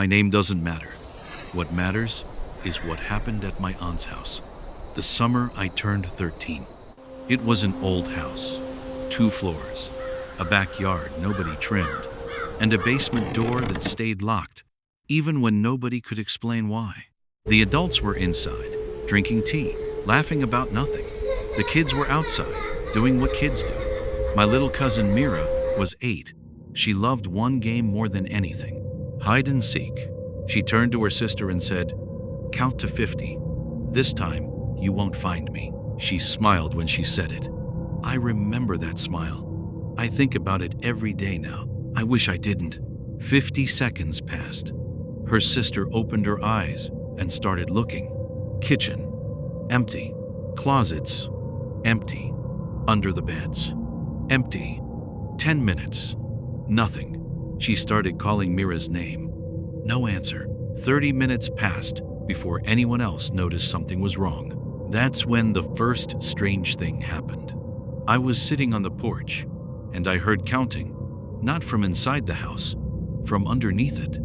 My name doesn't matter. What matters is what happened at my aunt's house. The summer I turned 13. It was an old house, 2 floors, a backyard nobody trimmed, and a basement door that stayed locked, even when nobody could explain why. The adults were inside, drinking tea, laughing about nothing. The kids were outside, doing what kids do. My little cousin Mira was 8. She loved one game more than anything, hide and seek. She turned to her sister and said, "Count to 50. This time, you won't find me." She smiled when she said it. I remember that smile. I think about it every day now. I wish I didn't. 50 seconds passed. Her sister opened her eyes and started looking. Kitchen, empty. Closets, empty. Under the beds, empty. 10 minutes, nothing. She started calling Mira's name. No answer. 30 minutes passed before anyone else noticed something was wrong. That's when the first strange thing happened. I was sitting on the porch, and I heard counting, not from inside the house, from underneath it.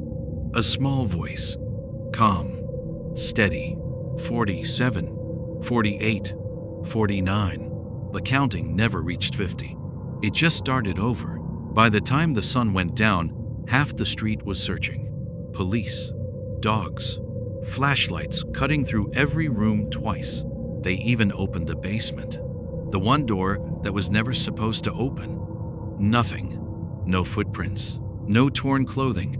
A small voice, calm, steady, 47, 48, 49. The counting never reached 50. It just started over. By the time the sun went down, half the street was searching. Police, dogs, flashlights cutting through every room twice. They even opened the basement, the one door that was never supposed to open. Nothing. No footprints, no torn clothing,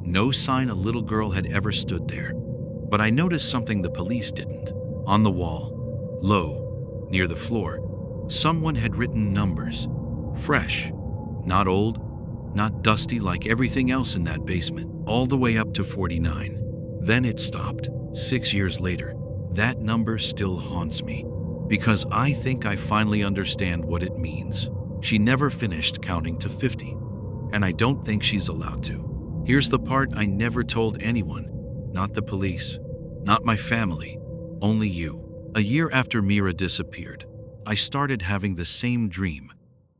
no sign a little girl had ever stood there. But I noticed something the police didn't. On the wall, low, near the floor, someone had written numbers. Fresh, not old, not dusty like everything else in that basement, all the way up to 49. Then it stopped. 6 years later, that number still haunts me, because I think I finally understand what it means. She never finished counting to 50, and I don't think she's allowed to. Here's the part I never told anyone, not the police, not my family, only you. A year after Mira disappeared, I started having the same dream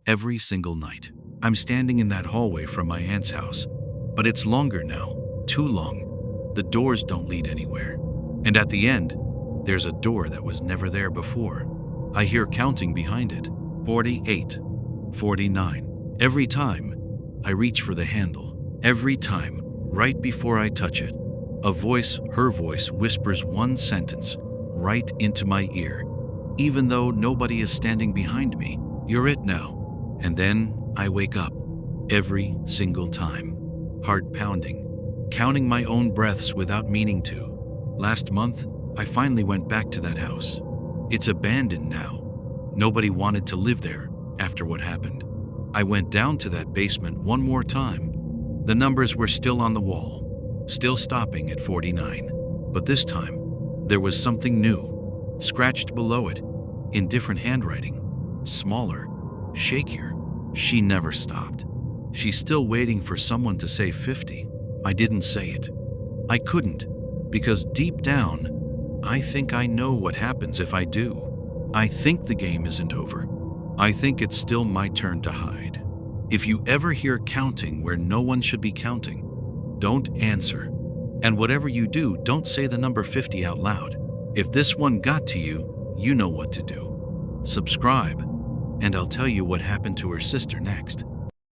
every single night. I'm standing in that hallway from my aunt's house, but it's longer now, too long. The doors don't lead anywhere. And at the end, there's a door that was never there before. I hear counting behind it, 48, 49. Every time, I reach for the handle. Every time, right before I touch it, a voice, her voice, whispers one sentence right into my ear, even though nobody is standing behind me. "You're it now." And then I wake up every single time, heart pounding, counting my own breaths without meaning to. Last month, I finally went back to that house. It's abandoned now. Nobody wanted to live there after what happened. I went down to that basement one more time. The numbers were still on the wall, still stopping at 49. But this time, there was something new, scratched below it, in different handwriting, smaller, shakier. She never stopped. She's still waiting for someone to say 50. I didn't say it. I couldn't, because deep down, I think I know what happens if I do. I think the game isn't over. I think it's still my turn to hide. If you ever hear counting where no one should be counting, don't answer. And whatever you do, don't say the number 50 out loud. If this one got to you, you know what to do. Subscribe, and I'll tell you what happened to her sister next.